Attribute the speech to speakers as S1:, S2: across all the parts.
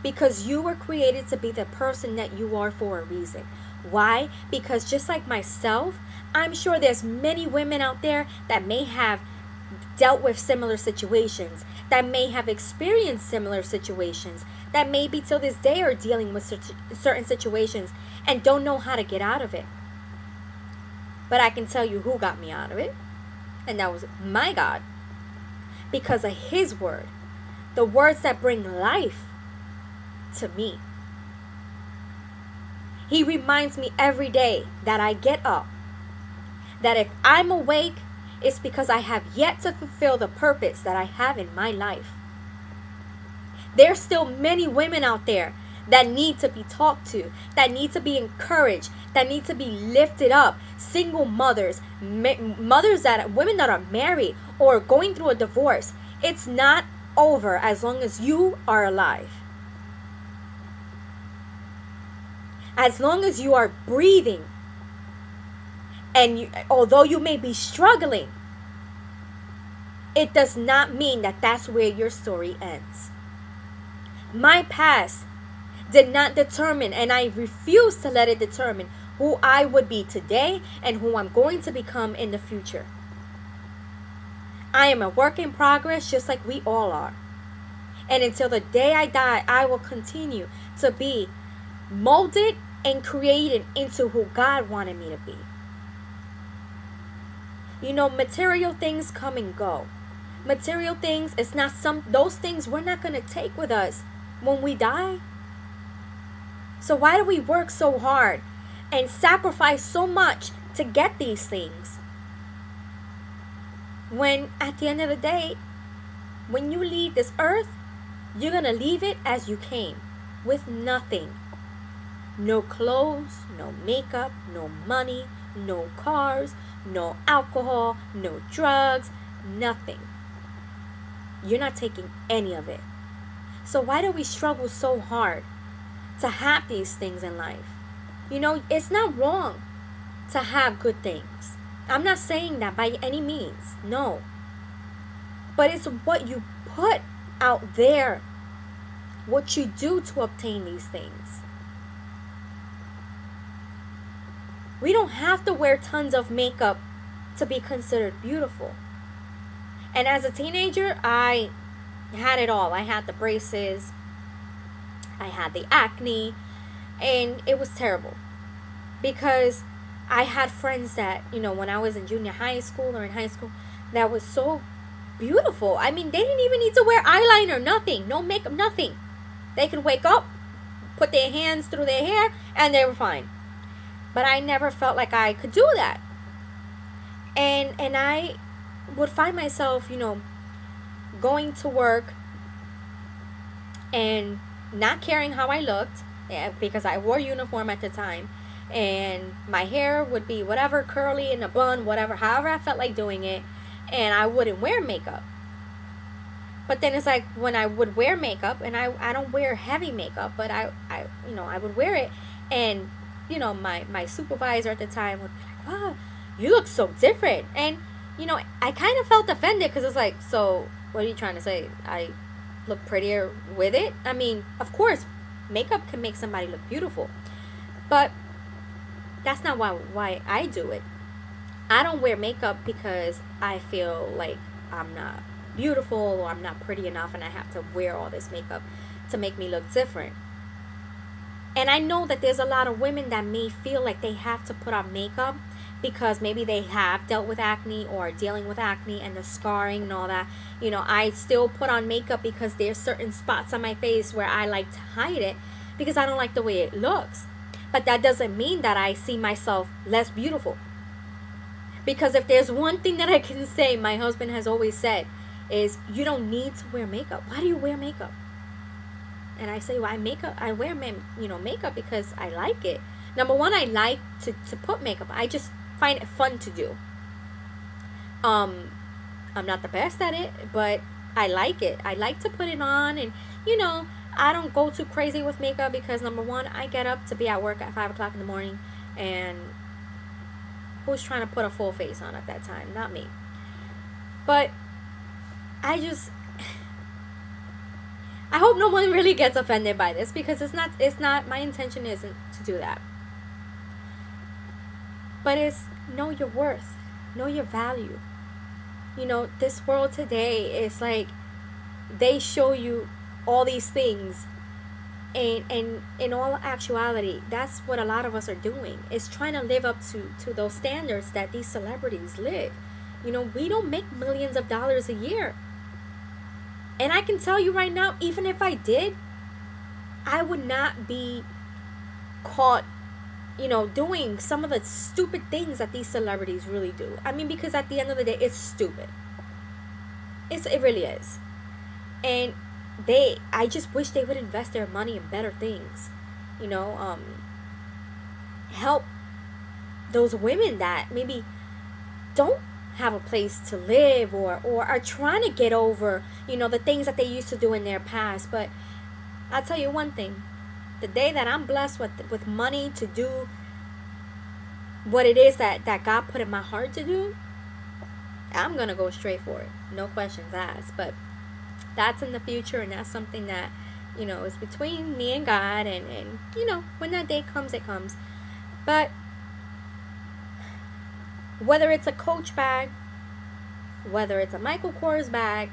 S1: Because you were created to be the person that you are for a reason. Why? Because just like myself, I'm sure there's many women out there that may have dealt with similar situations, that may have experienced similar situations, that maybe till this day are dealing with certain situations and don't know how to get out of it. But I can tell you who got me out of it, and that was my God, because of His word, the words that bring life to me. He reminds me every day that I get up, that if I'm awake, it's because I have yet to fulfill the purpose that I have in my life. There's still many women out there that need to be talked to, that need to be encouraged, that need to be lifted up. Single mothers, women that are married or going through a divorce. It's not over as long as you are alive. As long as you are breathing, and although you may be struggling, it does not mean that that's where your story ends. My past did not determine, and I refuse to let it determine who I would be today and who I'm going to become in the future. I am a work in progress, just like we all are. And until the day I die, I will continue to be molded and created into who God wanted me to be. You know, material things come and go. Material things, it's not those things we're not going to take with us when we die. So why do we work so hard and sacrifice so much to get these things? When at the end of the day, when you leave this earth, you're going to leave it as you came, with nothing. No clothes, no makeup, no money, no cars, no alcohol, no drugs, nothing. You're not taking any of it. So why do we struggle so hard to have these things in life? You know, it's not wrong to have good things. I'm not saying that by any means. No. But it's what you put out there, what you do to obtain these things. We don't have to wear tons of makeup to be considered beautiful. And as a teenager, I had it all. I had the braces, I had the acne, and it was terrible. Because I had friends that, you know, when I was in junior high school or in high school, that was so beautiful. I mean, they didn't even need to wear eyeliner, nothing, no makeup, nothing. They could wake up, put their hands through their hair, and they were fine. But I never felt like I could do that. And I would find myself, you know, going to work and not caring how I looked, because I wore uniform at the time, and my hair would be whatever, curly in a bun, whatever, however I felt like doing it, and I wouldn't wear makeup. But then it's like when I would wear makeup, and I don't wear heavy makeup, but I would wear it, and my supervisor at the time would be like, wow, you look so different. And I kind of felt offended, because it's like, so what are you trying to say? I look prettier with it? I mean, of course makeup can make somebody look beautiful, but that's not why I do it. I don't wear makeup because I feel like I'm not beautiful or I'm not pretty enough and I have to wear all this makeup to make me look different. And I know that there's a lot of women that may feel like they have to put on makeup because maybe they have dealt with acne or are dealing with acne and the scarring and all that. I still put on makeup because there's certain spots on my face where I like to hide it because I don't like the way it looks. But that doesn't mean that I see myself less beautiful. Because if there's one thing that I can say, my husband has always said, is you don't need to wear makeup. Why do you wear makeup? And I say, well, I wear makeup because I like it. Number one, I like to put makeup. I just find it fun to do. I'm not the best at it, but I like it. I like to put it on, and I don't go too crazy with makeup because number one, I get up to be at work at 5 o'clock in the morning, and who's trying to put a full face on at that time? Not me. But I hope no one really gets offended by this, because it's not my intention isn't to do that. But it's know your worth, know your value. This world today is like they show you all these things, and in all actuality, that's what a lot of us are doing, is trying to live up to those standards that these celebrities live. We don't make millions of dollars a year. And I can tell you right now, even if I did, I would not be caught, doing some of the stupid things that these celebrities really do. I mean, because at the end of the day, it's stupid. It really is. And I just wish they would invest their money in better things. Help those women that maybe don't have a place to live, or are trying to get over, the things that they used to do in their past. But I'll tell you one thing. The day that I'm blessed with money to do what it is that God put in my heart to do, I'm going to go straight for it. No questions asked. But that's in the future, and that's something that, is between me and God. And when that day comes, it comes. But whether it's a Coach bag, whether it's a Michael Kors bag,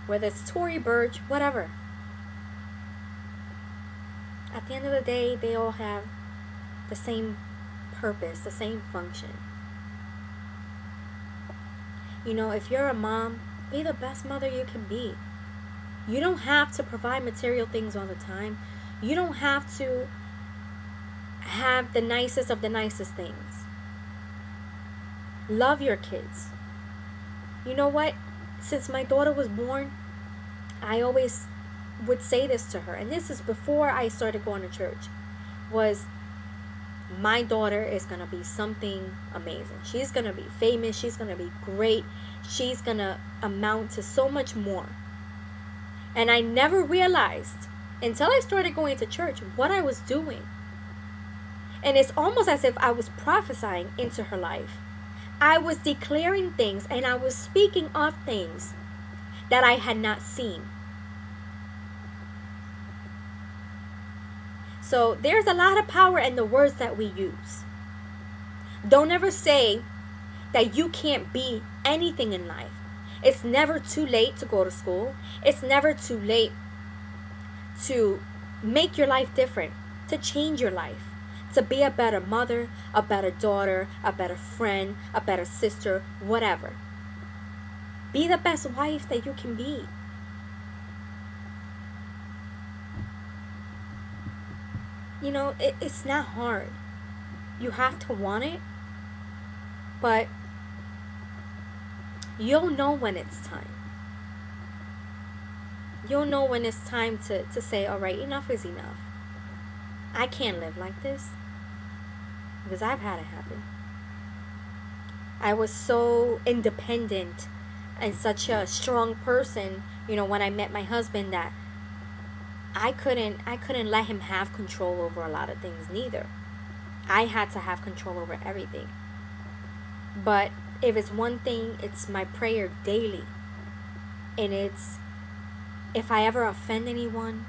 S1: whether it's Tory Burch, whatever, at the end of the day, they all have the same purpose, the same function. If you're a mom, be the best mother you can be. You don't have to provide material things all the time. You don't have to have the nicest of the nicest things. Love your kids. You know what? Since my daughter was born, I always would say this to her, and this is before I started going to church, was my daughter is going to be something amazing. She's going to be famous. She's going to be great. She's going to amount to so much more. And I never realized until I started going to church what I was doing. And it's almost as if I was prophesying into her life. I was declaring things, and I was speaking of things that I had not seen. So there's a lot of power in the words that we use. Don't ever say that you can't be anything in life. It's never too late to go to school. It's never too late to make your life different, to change your life, to be a better mother, a better daughter, a better friend, a better sister, whatever. Be the best wife that you can be. It's not hard. You have to want it, but you'll know when it's time. You'll know when it's time to say, all right, enough is enough. I can't live like this, because I've had it happen. I was so independent and such a strong person, when I met my husband, that I couldn't let him have control over a lot of things neither. I had to have control over everything. But if it's one thing, it's my prayer daily. And it's, if I ever offend anyone,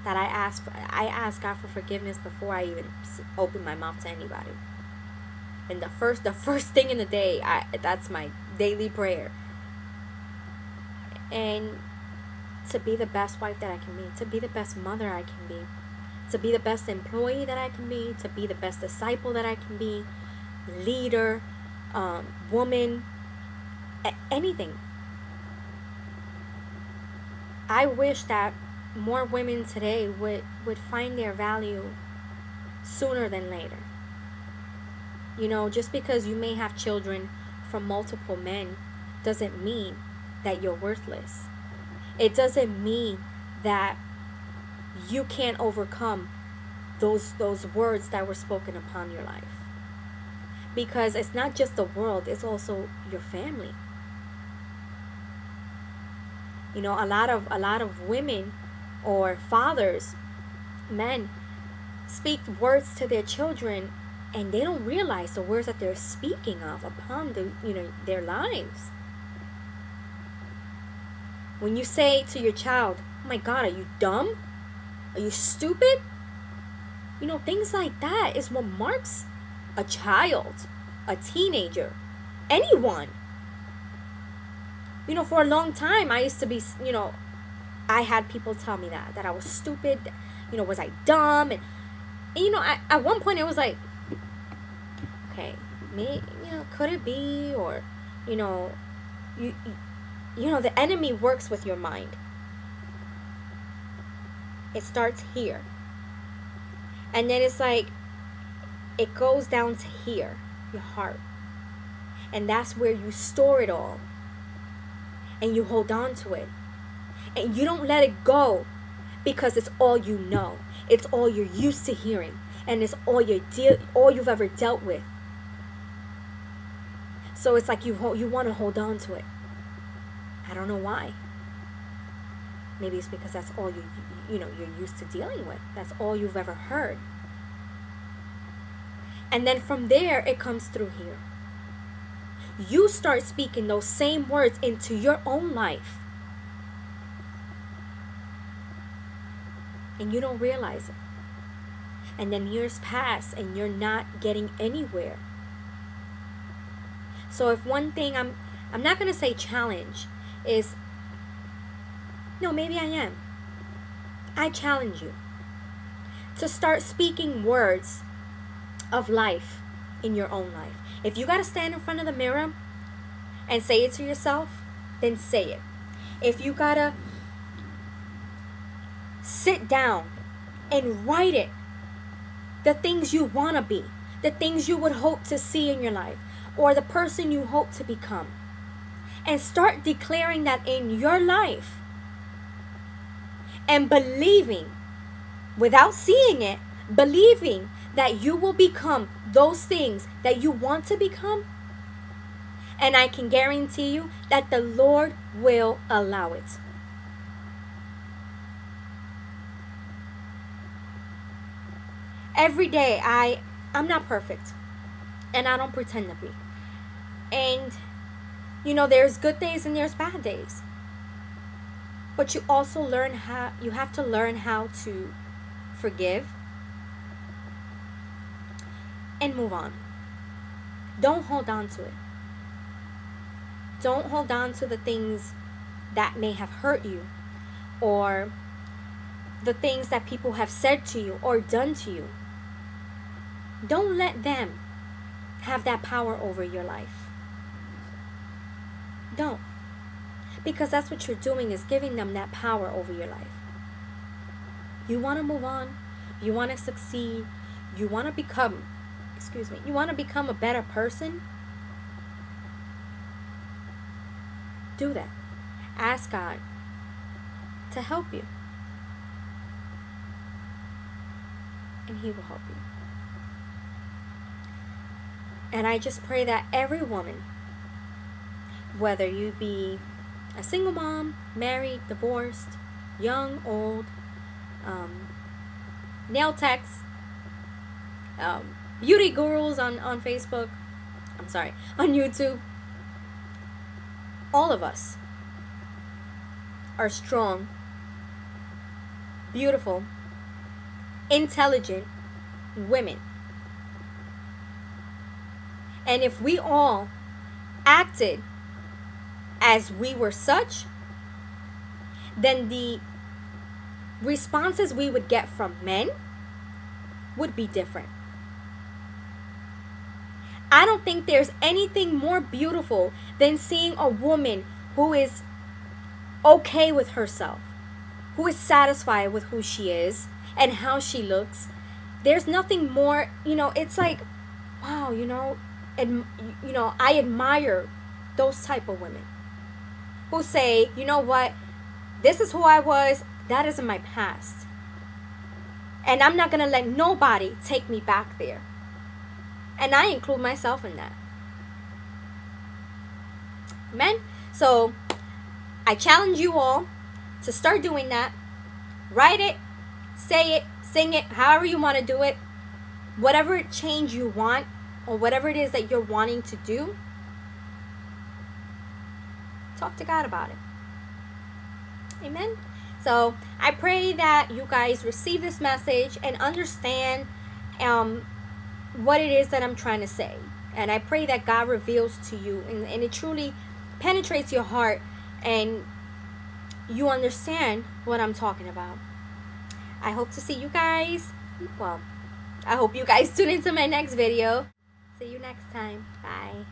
S1: that I ask God for forgiveness before I even open my mouth to anybody. And the first thing in the day, that's my daily prayer. And to be the best wife that I can be, to be the best mother I can be, to be the best employee that I can be, to be the best disciple that I can be, leader, woman, anything. I wish that more women today would find their value sooner than later. Just because you may have children from multiple men doesn't mean that you're worthless. It doesn't mean that you can't overcome those words that were spoken upon your life. Because it's not just the world, it's also your family. A lot of women or fathers, men, speak words to their children, and they don't realize the words that they're speaking of upon their lives. When you say to your child, oh my God, are you dumb? Are you stupid? Things like that is what marks a child, a teenager, anyone. For a long time, I used to be, I had people tell me that I was stupid, was I dumb? And at one point it was like, okay, me, could it be? Or, you the enemy works with your mind. It starts here. And then it's like, it goes down to here, your heart. And that's where you store it all. And you hold on to it. And you don't let it go because it's all you know. It's all you're used to hearing. And it's all you've ever dealt with. So it's like you want to hold on to it. I don't know why. Maybe it's because that's all you're used to dealing with. That's all you've ever heard. And then from there, it comes through here. You start speaking those same words into your own life. And you don't realize it. And then years pass and you're not getting anywhere. So if one thing I'm not going to say challenge is, no, maybe I am. I challenge you to start speaking words of life in your own life. If you got to stand in front of the mirror and say it to yourself, then say it. If you got to sit down and write it, the things you want to be, the things you would hope to see in your life, or the person you hope to become, and start declaring that in your life and believing, without seeing it, believing that you will become those things that you want to become. And I can guarantee you that the Lord will allow it. Every day, I'm not perfect. And I don't pretend to be. And, there's good days and there's bad days. But you also you have to learn how to forgive and move on. Don't hold on to it. Don't hold on to the things that may have hurt you, or the things that people have said to you or done to you. Don't let them have that power over your life. Don't. Because that's what you're doing, is giving them that power over your life. You want to move on. You want to succeed. You want to become, you want to become a better person. Do that. Ask God to help you. And He will help you. And I just pray that every woman, whether you be a single mom, married, divorced, young, old, nail techs, beauty gurus on Facebook, on YouTube, all of us are strong, beautiful, intelligent women. And if we all acted as we were such, then the responses we would get from men would be different. I don't think there's anything more beautiful than seeing a woman who is okay with herself, who is satisfied with who she is and how she looks. There's nothing more, it's like, wow, I admire those type of women who say, you know what, this is who I was, that is in my past. And I'm not going to let nobody take me back there. And I include myself in that. Amen? So, I challenge you all to start doing that. Write it, say it, sing it, however you want to do it. Whatever change you want, or whatever it is that you're wanting to do, talk to God about it. Amen? So I pray that you guys receive this message and understand what it is that I'm trying to say. And I pray that God reveals to you, and it truly penetrates your heart, and you understand what I'm talking about. I hope to see you guys. Well, I hope you guys tune into my next video. See you next time. Bye.